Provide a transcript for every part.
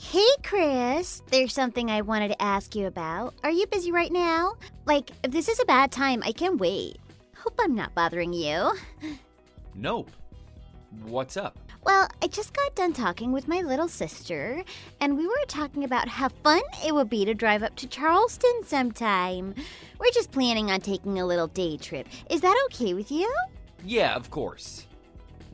Hey, Chris. There's something I wanted to ask you about. Are you busy right now? Like, if this is a bad time, I can wait. Hope I'm not bothering you. Nope. What's up? Well, I just got done talking with my little sister, and we were talking about how fun it would be to drive up to Charleston sometime. We're just planning on taking a little day trip. Is that okay with you? Yeah, of course.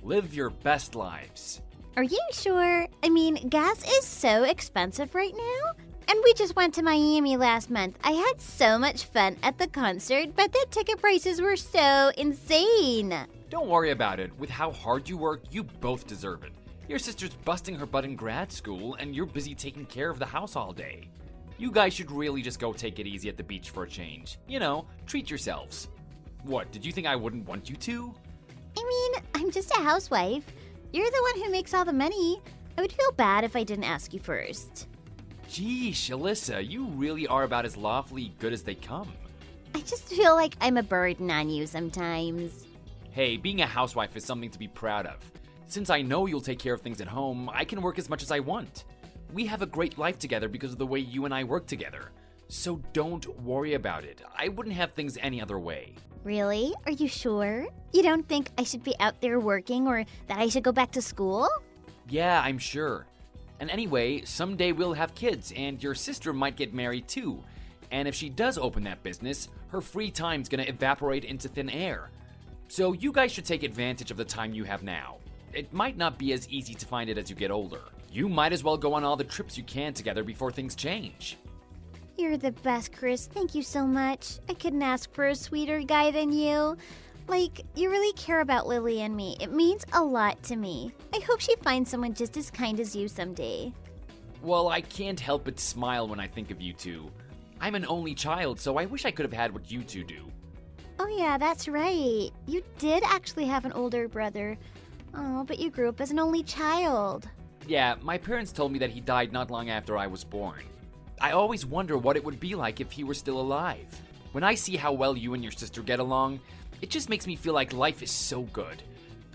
Live your best lives. Are you sure? I mean, gas is so expensive right now. And we just went to Miami last month. I had so much fun at the concert, but the ticket prices were so insane. Don't worry about it. With how hard you work, you both deserve it. Your sister's busting her butt in grad school, and you're busy taking care of the house all day. You guys should really just go take it easy at the beach for a change. You know, treat yourselves. What, did you think I wouldn't want you to? I mean, I'm just a housewife. You're the one who makes all the money. I would feel bad if I didn't ask you first. Gee, Shalissa, you really are about as lawfully good as they come. I just feel like I'm a burden on you sometimes. Hey, being a housewife is something to be proud of. Since I know you'll take care of things at home, I can work as much as I want. We have a great life together because of the way you and I work together. So don't worry about it. I wouldn't have things any other way. Really? Are you sure? You don't think I should be out there working or that I should go back to school? Yeah, I'm sure. And anyway, someday we'll have kids, and your sister might get married too. And if she does open that business, her free time's gonna evaporate into thin air. So you guys should take advantage of the time you have now. It might not be as easy to find it as you get older. You might as well go on all the trips you can together before things change. You're the best, Chris. Thank you so much. I couldn't ask for a sweeter guy than you. Like, you really care about Lily and me. It means a lot to me. I hope she finds someone just as kind as you someday. Well, I can't help but smile when I think of you two. I'm an only child, so I wish I could have had what you two do. Oh yeah, that's right. You did actually have an older brother. Oh, but you grew up as an only child. Yeah, my parents told me that he died not long after I was born. I always wonder what it would be like if he were still alive. When I see how well you and your sister get along, it just makes me feel like life is so good.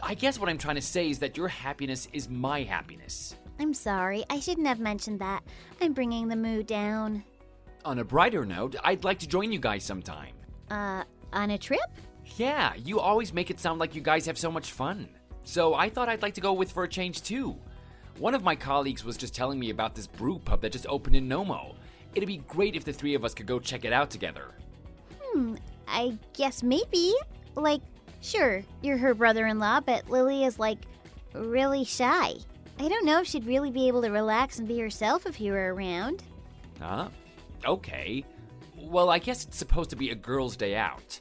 I guess what I'm trying to say is that your happiness is my happiness. I'm sorry, I shouldn't have mentioned that. I'm bringing the mood down. On a brighter note, I'd like to join you guys sometime. On a trip? Yeah, you always make it sound like you guys have so much fun. So I thought I'd like to go with for a change too. One of my colleagues was just telling me about this brew pub that just opened in Nomo. It'd be great if the three of us could go check it out together. I guess maybe. Like, sure, you're her brother-in-law, but Lily is, like, really shy. I don't know if she'd really be able to relax and be herself if you were around. Huh? Okay. Well, I guess it's supposed to be a girl's day out.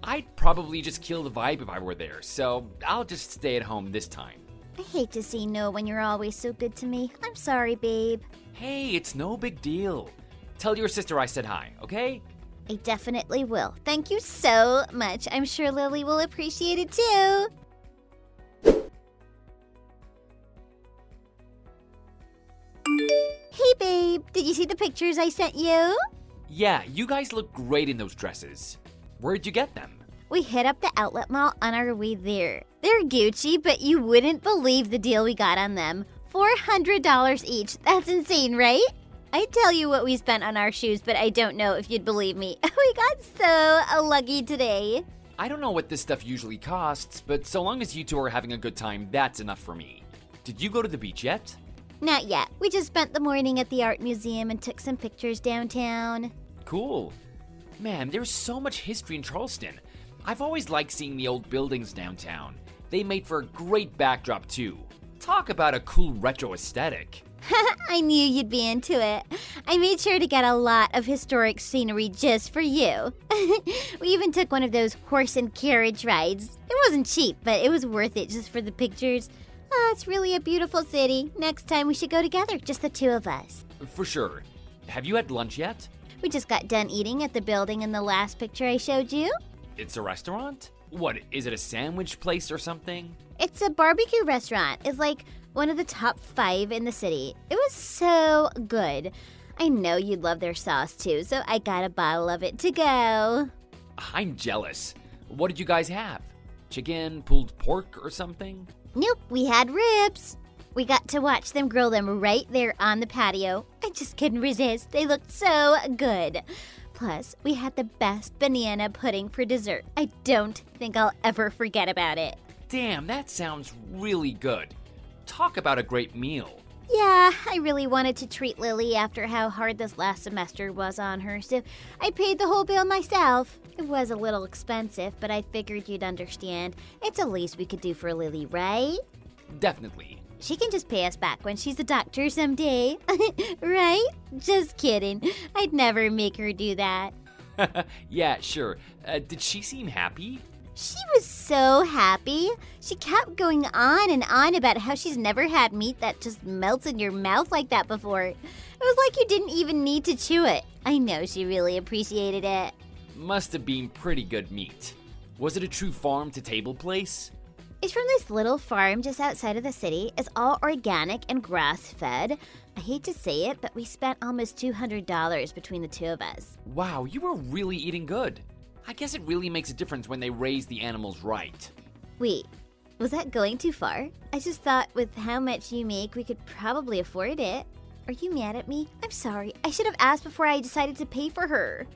I'd probably just kill the vibe if I were there, so I'll just stay at home this time. I hate to say no when you're always so good to me. I'm sorry, babe. Hey, it's no big deal. Tell your sister I said hi, okay? I definitely will. Thank you so much. I'm sure Lily will appreciate it too. Hey, babe. Did you see the pictures I sent you? Yeah, you guys look great in those dresses. Where'd you get them? We hit up the outlet mall on our way there. They're Gucci, but you wouldn't believe the deal we got on them. $400 each. That's insane, right? I'd tell you what we spent on our shoes, but I don't know if you'd believe me. We got so lucky today. I don't know what this stuff usually costs, but so long as you two are having a good time, that's enough for me. Did you go to the beach yet? Not yet. We just spent the morning at the art museum and took some pictures downtown. Cool. Man, there's so much history in Charleston. I've always liked seeing the old buildings downtown. They made for a great backdrop too. Talk about a cool retro aesthetic. I knew you'd be into it. I made sure to get a lot of historic scenery just for you. We even took one of those horse and carriage rides. It wasn't cheap, but it was worth it just for the pictures. Oh, it's really a beautiful city. Next time we should go together, just the two of us. For sure. Have you had lunch yet? We just got done eating at the building in the last picture I showed you. It's a restaurant? What, is it a sandwich place or something? It's a barbecue restaurant. It's like one of the top 5 in the city. It was so good. I know you'd love their sauce too, so I got a bottle of it to go. I'm jealous. What did you guys have? Chicken, pulled pork, or something? Nope, we had ribs. We got to watch them grill them right there on the patio. I just couldn't resist. They looked so good. Plus, we had the best banana pudding for dessert. I don't think I'll ever forget about it. Damn, that sounds really good. Talk about a great meal. Yeah, I really wanted to treat Lily after how hard this last semester was on her, so I paid the whole bill myself. It was a little expensive, but I figured you'd understand. It's the least we could do for Lily, right? Definitely. She can just pay us back when she's a doctor someday. Right? Just kidding. I'd never make her do that. Yeah, sure. Did she seem happy? She was so happy. She kept going on and on about how she's never had meat that just melts in your mouth like that before. It was like you didn't even need to chew it. I know she really appreciated it. Must have been pretty good meat. Was it a true farm-to-table place? It's from this little farm just outside of the city. It's all organic and grass-fed. I hate to say it, but we spent almost $200 between the two of us. Wow, you were really eating good. I guess it really makes a difference when they raise the animals right. Wait, was that going too far? I just thought with how much you make, we could probably afford it. Are you mad at me? I'm sorry. I should have asked before I decided to pay for her.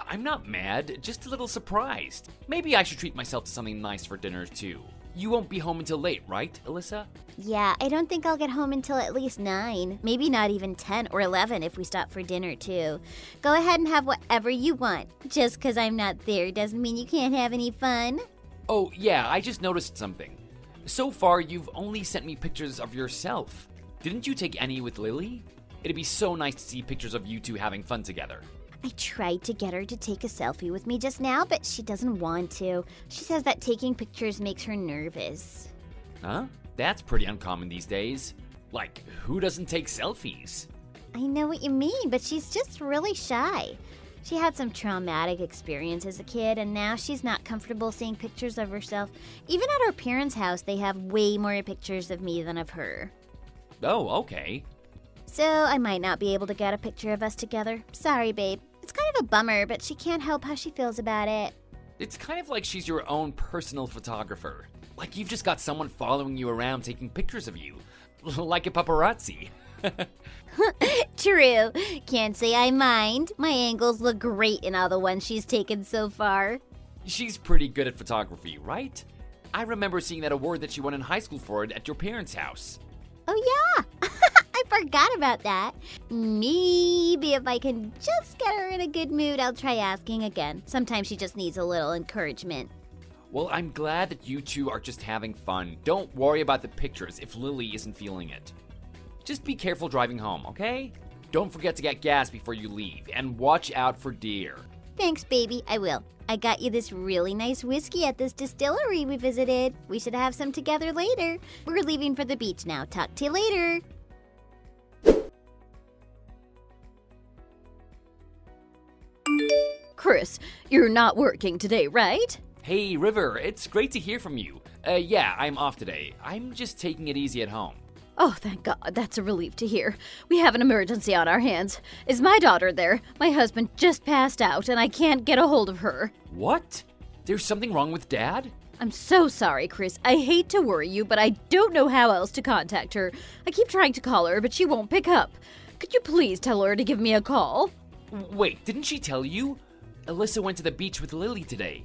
I'm not mad, just a little surprised. Maybe I should treat myself to something nice for dinner too. You won't be home until late, right, Alyssa? Yeah, I don't think I'll get home until at least 9. Maybe not even 10 or 11 if we stop for dinner, too. Go ahead and have whatever you want. Just 'cause I'm not there doesn't mean you can't have any fun. Oh, yeah, I just noticed something. So far, you've only sent me pictures of yourself. Didn't you take any with Lily? It'd be so nice to see pictures of you two having fun together. I tried to get her to take a selfie with me just now, but she doesn't want to. She says that taking pictures makes her nervous. Huh? That's pretty uncommon these days. Like, who doesn't take selfies? I know what you mean, but she's just really shy. She had some traumatic experience as a kid, and now she's not comfortable seeing pictures of herself. Even at our parents' house, they have way more pictures of me than of her. Oh, okay. So I might not be able to get a picture of us together. Sorry, babe. It's kind of a bummer, but she can't help how she feels about it. It's kind of like she's your own personal photographer. Like you've just got someone following you around taking pictures of you. Like a paparazzi. True. Can't say I mind. My angles look great in all the ones she's taken so far. She's pretty good at photography, right? I remember seeing that award that she won in high school for it at your parents' house. Oh yeah, I forgot about that. Maybe if I can just get her in a good mood, I'll try asking again. Sometimes she just needs a little encouragement. Well, I'm glad that you two are just having fun. Don't worry about the pictures if Lily isn't feeling it. Just be careful driving home, okay? Don't forget to get gas before you leave, and watch out for deer. Thanks, baby, I will. I got you this really nice whiskey at this distillery we visited. We should have some together later. We're leaving for the beach now. Talk to you later. Chris, you're not working today, right? Hey, River, it's great to hear from you. Yeah, I'm off today. I'm just taking it easy at home. Oh, thank God. That's a relief to hear. We have an emergency on our hands. Is my daughter there? My husband just passed out, and I can't get a hold of her. What? There's something wrong with Dad? I'm so sorry, Chris. I hate to worry you, but I don't know how else to contact her. I keep trying to call her, but she won't pick up. Could you please tell her to give me a call? Wait, didn't she tell you? Alyssa went to the beach with Lily today.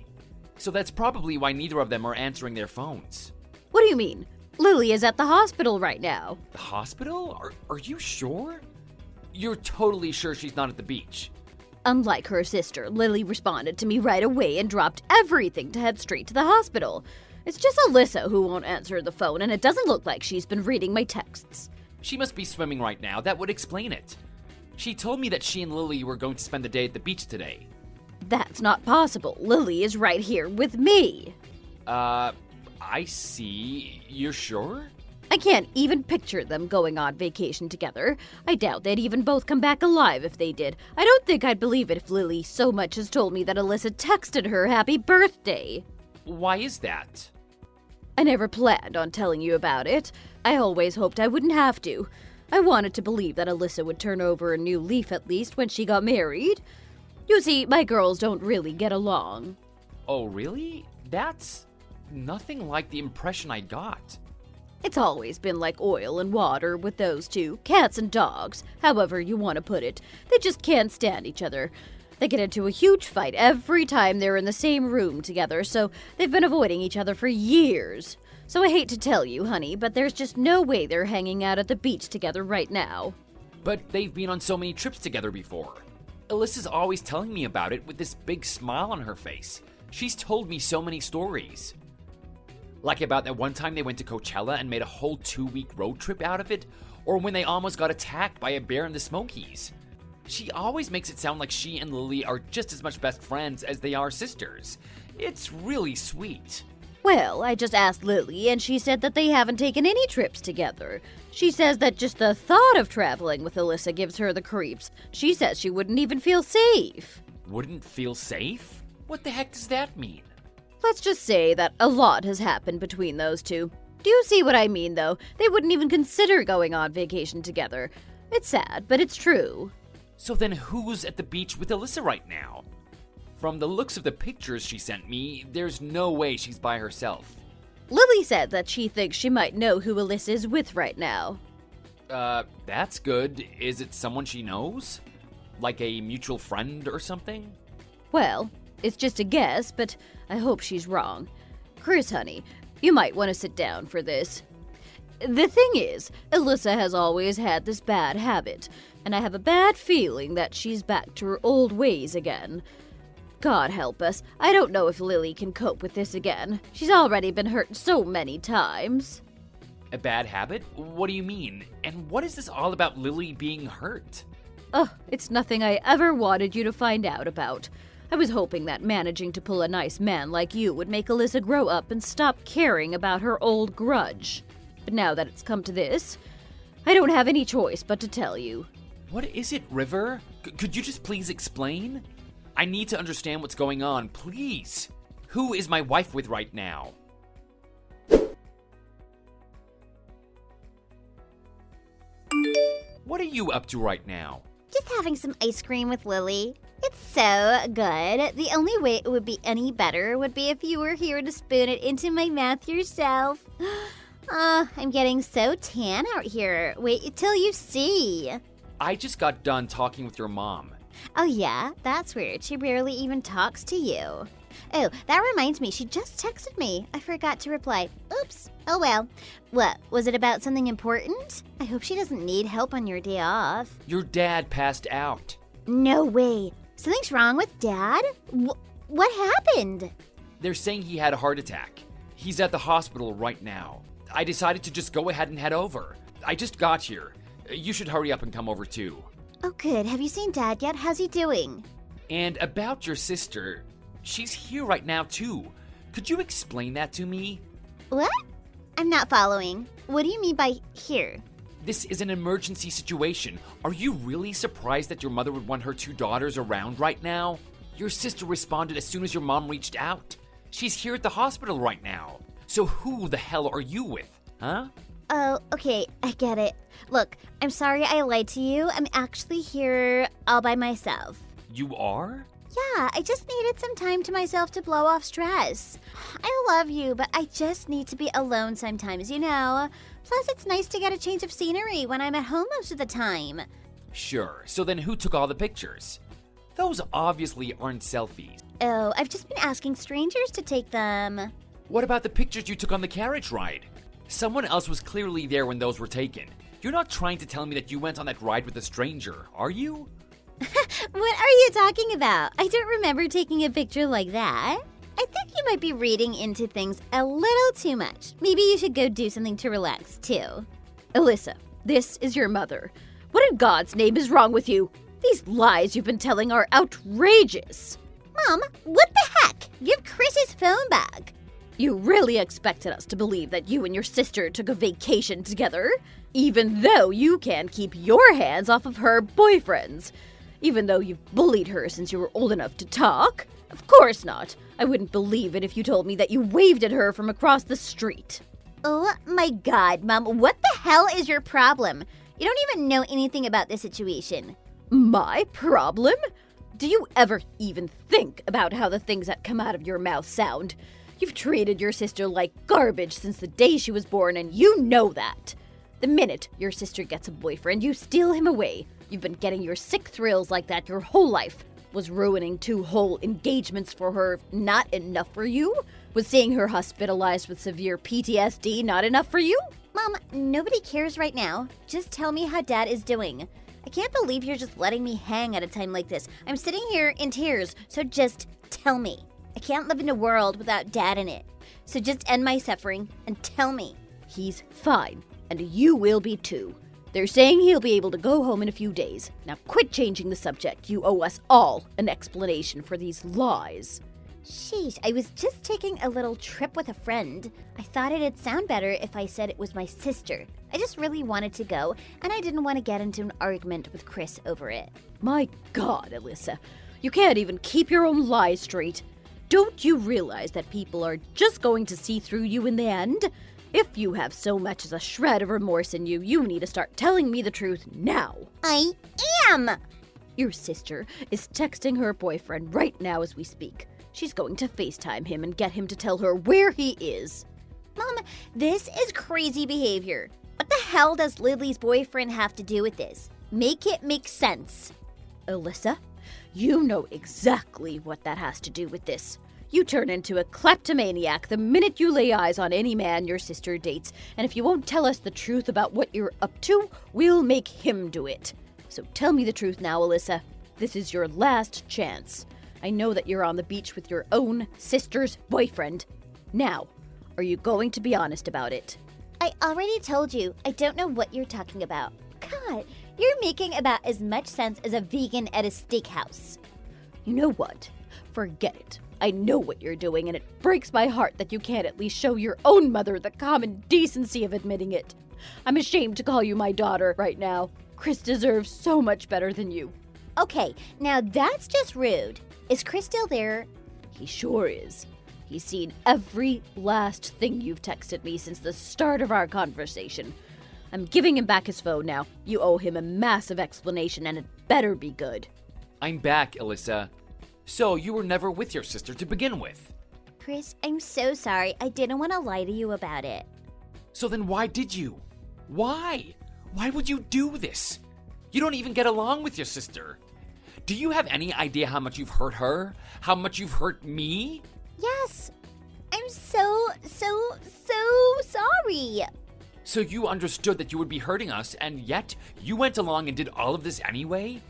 So that's probably why neither of them are answering their phones. What do you mean? Lily is at the hospital right now. The hospital? Are you sure? You're totally sure she's not at the beach? Unlike her sister, Lily responded to me right away and dropped everything to head straight to the hospital. It's just Alyssa who won't answer the phone, and it doesn't look like she's been reading my texts. She must be swimming right now. That would explain it. She told me that she and Lily were going to spend the day at the beach today. That's not possible. Lily is right here with me. I see. You're sure? I can't even picture them going on vacation together. I doubt they'd even both come back alive if they did. I don't think I'd believe it if Lily so much as told me that Alyssa texted her happy birthday. Why is that? I never planned on telling you about it. I always hoped I wouldn't have to. I wanted to believe that Alyssa would turn over a new leaf at least when she got married. You see, my girls don't really get along. Oh, really? That's nothing like the impression I got. It's always been like oil and water with those two, cats and dogs, however you want to put it. They just can't stand each other. They get into a huge fight every time they're in the same room together, so they've been avoiding each other for years. So I hate to tell you, honey, but there's just no way they're hanging out at the beach together right now. But they've been on so many trips together before. Alyssa's always telling me about it with this big smile on her face. She's told me so many stories. Like about that one time they went to Coachella and made a whole 2-week road trip out of it, or when they almost got attacked by a bear in the Smokies. She always makes it sound like she and Lily are just as much best friends as they are sisters. It's really sweet. Well, I just asked Lily, and she said that they haven't taken any trips together. She says that just the thought of traveling with Alyssa gives her the creeps. She says she wouldn't even feel safe. Wouldn't feel safe? What the heck does that mean? Let's just say that a lot has happened between those two. Do you see what I mean, though? They wouldn't even consider going on vacation together. It's sad, but it's true. So then who's at the beach with Alyssa right now? From the looks of the pictures she sent me, there's no way she's by herself. Lily said that she thinks she might know who Alyssa is with right now. That's good. Is it someone she knows? Like a mutual friend or something? Well, it's just a guess, but I hope she's wrong. Chris, honey, you might want to sit down for this. The thing is, Alyssa has always had this bad habit, and I have a bad feeling that she's back to her old ways again. God help us, I don't know if Lily can cope with this again. She's already been hurt so many times. A bad habit? What do you mean? And what is this all about Lily being hurt? It's nothing I ever wanted you to find out about. I was hoping that managing to pull a nice man like you would make Alyssa grow up and stop caring about her old grudge. But now that it's come to this, I don't have any choice but to tell you. What is it, River? Could you just please explain? I need to understand what's going on, please. Who is my wife with right now? What are you up to right now? Just having some ice cream with Lily. It's so good. The only way it would be any better would be if you were here to spoon it into my mouth yourself. I'm getting so tan out here. Wait till you see. I just got done talking with your mom. Oh yeah? That's weird. She rarely even talks to you. Oh, that reminds me. She just texted me. I forgot to reply. Oops. Oh well. What? Was it about something important? I hope she doesn't need help on your day off. Your dad passed out. No way. Something's wrong with Dad? What happened? They're saying he had a heart attack. He's at the hospital right now. I decided to just go ahead and head over. I just got here. You should hurry up and come over too. Oh good. Have you seen Dad yet? How's he doing? And about your sister, she's here right now too. Could you explain that to me? What? I'm not following. What do you mean by here? This is an emergency situation. Are you really surprised that your mother would want her 2 daughters around right now? Your sister responded as soon as your mom reached out. She's here at the hospital right now. So who the hell are you with, huh? Oh, okay, I get it. Look, I'm sorry I lied to you. I'm actually here all by myself. You are? Yeah, I just needed some time to myself to blow off stress. I love you, but I just need to be alone sometimes, you know? Plus, it's nice to get a change of scenery when I'm at home most of the time. Sure, so then who took all the pictures? Those obviously aren't selfies. Oh, I've just been asking strangers to take them. What about the pictures you took on the carriage ride? Someone else was clearly there when those were taken. You're not trying to tell me that you went on that ride with a stranger, are you? What are you talking about? I don't remember taking a picture like that. I think you might be reading into things a little too much. Maybe you should go do something to relax, too. Alyssa, this is your mother. What in God's name is wrong with you? These lies you've been telling are outrageous. Mom, what the heck? Give Chris his phone back. You really expected us to believe that you and your sister took a vacation together? Even though you can't keep your hands off of her boyfriends. Even though you've bullied her since you were old enough to talk? Of course not. I wouldn't believe it if you told me that you waved at her from across the street. Oh my God, Mom, what the hell is your problem? You don't even know anything about this situation. My problem? Do you ever even think about how the things that come out of your mouth sound? You've treated your sister like garbage since the day she was born, and you know that. The minute your sister gets a boyfriend, you steal him away. You've been getting your sick thrills like that your whole life. Was ruining 2 whole engagements for her not enough for you? Was seeing her hospitalized with severe PTSD not enough for you? Mom, nobody cares right now. Just tell me how Dad is doing. I can't believe you're just letting me hang at a time like this. I'm sitting here in tears, so just tell me. I can't live in a world without Dad in it. So just end my suffering and tell me. He's fine, and you will be too. They're saying he'll be able to go home in a few days. Now quit changing the subject. You owe us all an explanation for these lies. Sheesh, I was just taking a little trip with a friend. I thought it'd sound better if I said it was my sister. I just really wanted to go, and I didn't want to get into an argument with Chris over it. My God, Alyssa, you can't even keep your own lies straight. Don't you realize that people are just going to see through you in the end? If you have so much as a shred of remorse in you, you need to start telling me the truth now. I am! Your sister is texting her boyfriend right now as we speak. She's going to FaceTime him and get him to tell her where he is. Mom, this is crazy behavior. What the hell does Lily's boyfriend have to do with this? Make it make sense. Alyssa, you know exactly what that has to do with this. You turn into a kleptomaniac the minute you lay eyes on any man your sister dates, and if you won't tell us the truth about what you're up to, we'll make him do it. So tell me the truth now, Alyssa. This is your last chance. I know that you're on the beach with your own sister's boyfriend. Now, are you going to be honest about it? I already told you, I don't know what you're talking about. God, you're making about as much sense as a vegan at a steakhouse. You know what? Forget it. I know what you're doing, and it breaks my heart that you can't at least show your own mother the common decency of admitting it. I'm ashamed to call you my daughter right now. Chris deserves so much better than you. Okay, now that's just rude. Is Chris still there? He sure is. He's seen every last thing you've texted me since the start of our conversation. I'm giving him back his phone now. You owe him a massive explanation, and it better be good. I'm back, Alyssa. So you were never with your sister to begin with. Chris, I'm so sorry. I didn't want to lie to you about it. So then why did you? Why? Why would you do this? You don't even get along with your sister. Do you have any idea how much you've hurt her? How much you've hurt me? Yes. I'm so sorry. So you understood that you would be hurting us, and yet you went along and did all of this anyway?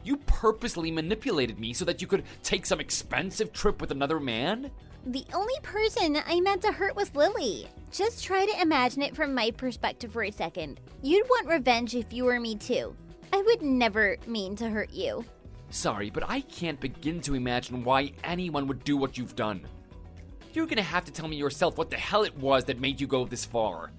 You purposely manipulated me so that you could take some expensive trip with another man? The only person I meant to hurt was Lily. Just try to imagine it from my perspective for a second. You'd want revenge if you were me too. I would never mean to hurt you. Sorry, but I can't begin to imagine why anyone would do what you've done. You're gonna have to tell me yourself what the hell it was that made you go this far.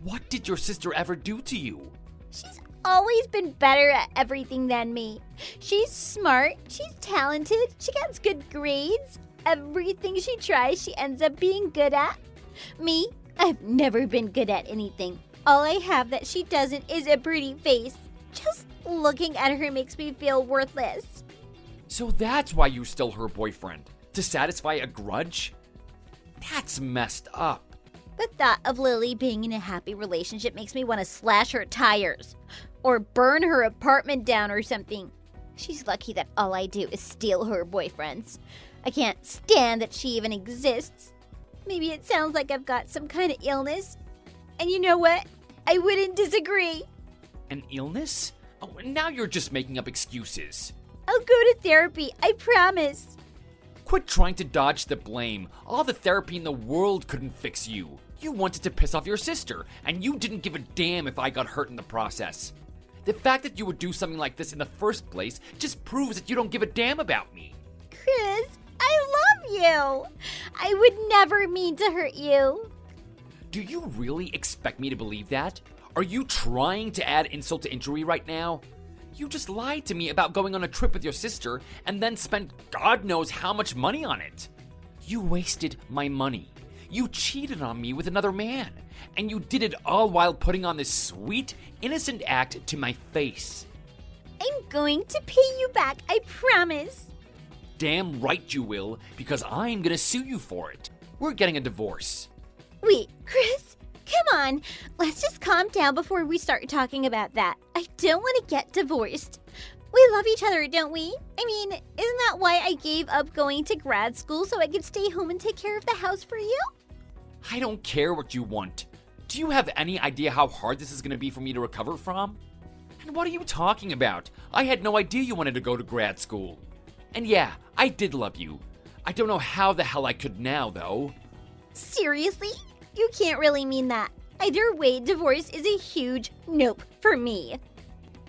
What did your sister ever do to you? She's always been better at everything than me. She's smart, she's talented, she gets good grades. Everything she tries, she ends up being good at. Me, I've never been good at anything. All I have that she doesn't is a pretty face. Just looking at her makes me feel worthless. So that's why you're still her boyfriend? To satisfy a grudge? That's messed up. The thought of Lily being in a happy relationship makes me want to slash her tires. Or burn her apartment down or something. She's lucky that all I do is steal her boyfriends. I can't stand that she even exists. Maybe it sounds like I've got some kind of illness. And you know what? I wouldn't disagree. An illness? Oh, now you're just making up excuses. I'll go to therapy, I promise. Quit trying to dodge the blame. All the therapy in the world couldn't fix you. You wanted to piss off your sister, and you didn't give a damn if I got hurt in the process. The fact that you would do something like this in the first place just proves that you don't give a damn about me. Chris, I love you. I would never mean to hurt you. Do you really expect me to believe that? Are you trying to add insult to injury right now? You just lied to me about going on a trip with your sister and then spent God knows how much money on it. You wasted my money. You cheated on me with another man. And you did it all while putting on this sweet, innocent act to my face. I'm going to pay you back, I promise. Damn right you will, because I'm gonna sue you for it. We're getting a divorce. Wait, Chris, come on. Let's just calm down before we start talking about that. I don't want to get divorced. We love each other, don't we? I mean, isn't that why I gave up going to grad school so I could stay home and take care of the house for you? I don't care what you want. Do you have any idea how hard this is going to be for me to recover from? And what are you talking about? I had no idea you wanted to go to grad school. And yeah, I did love you. I don't know how the hell I could now, though. Seriously? You can't really mean that. Either way, divorce is a huge nope for me.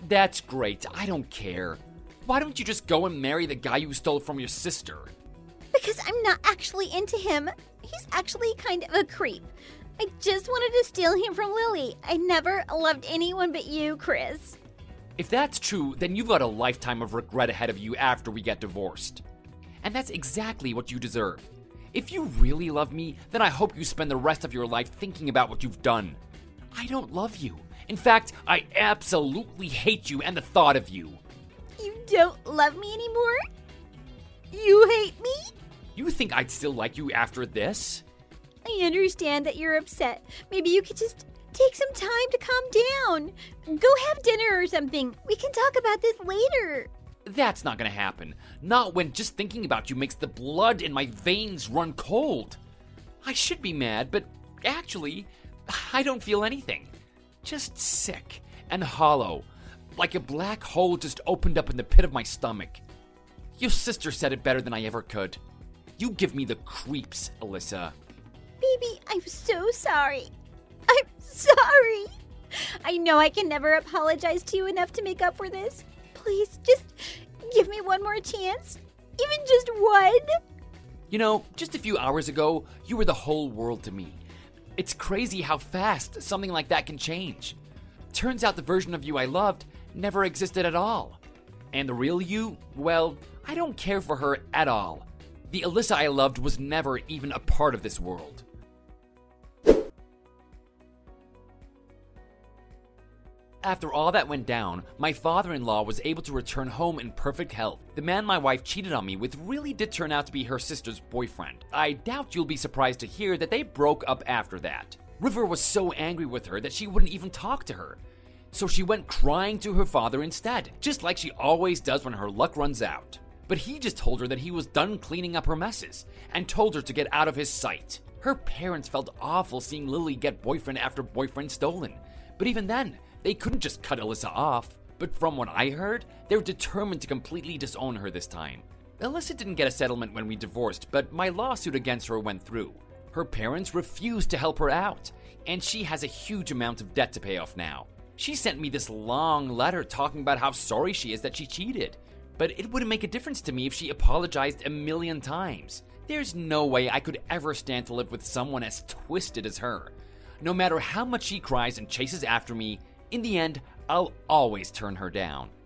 That's great. I don't care. Why don't you just go and marry the guy you stole from your sister? Because I'm not actually into him. He's actually kind of a creep. I just wanted to steal him from Lily. I never loved anyone but you, Chris. If that's true, then you've got a lifetime of regret ahead of you after we get divorced. And that's exactly what you deserve. If you really love me, then I hope you spend the rest of your life thinking about what you've done. I don't love you. In fact, I absolutely hate you and the thought of you. You don't love me anymore? You hate me? You think I'd still like you after this? I understand that you're upset. Maybe you could just take some time to calm down. Go have dinner or something. We can talk about this later. That's not gonna happen. Not when just thinking about you makes the blood in my veins run cold. I should be mad, but actually, I don't feel anything. Just sick and hollow, like a black hole just opened up in the pit of my stomach. Your sister said it better than I ever could. You give me the creeps, Alyssa. Baby, I'm so sorry. I'm sorry. I know I can never apologize to you enough to make up for this. Please, just give me one more chance. Even just one. You know, just a few hours ago, you were the whole world to me. It's crazy how fast something like that can change. Turns out the version of you I loved never existed at all. And the real you, well, I don't care for her at all. The Alyssa I loved was never even a part of this world. After all that went down, my father-in-law was able to return home in perfect health. The man my wife cheated on me with really did turn out to be her sister's boyfriend. I doubt you'll be surprised to hear that they broke up after that. River was so angry with her that she wouldn't even talk to her. So she went crying to her father instead, just like she always does when her luck runs out. But he just told her that he was done cleaning up her messes, and told her to get out of his sight. Her parents felt awful seeing Lily get boyfriend after boyfriend stolen. But even then, they couldn't just cut Alyssa off. But from what I heard, they're determined to completely disown her this time. Alyssa didn't get a settlement when we divorced, but my lawsuit against her went through. Her parents refused to help her out, and she has a huge amount of debt to pay off now. She sent me this long letter talking about how sorry she is that she cheated. But it wouldn't make a difference to me if she apologized a million times. There's no way I could ever stand to live with someone as twisted as her. No matter how much she cries and chases after me, in the end, I'll always turn her down.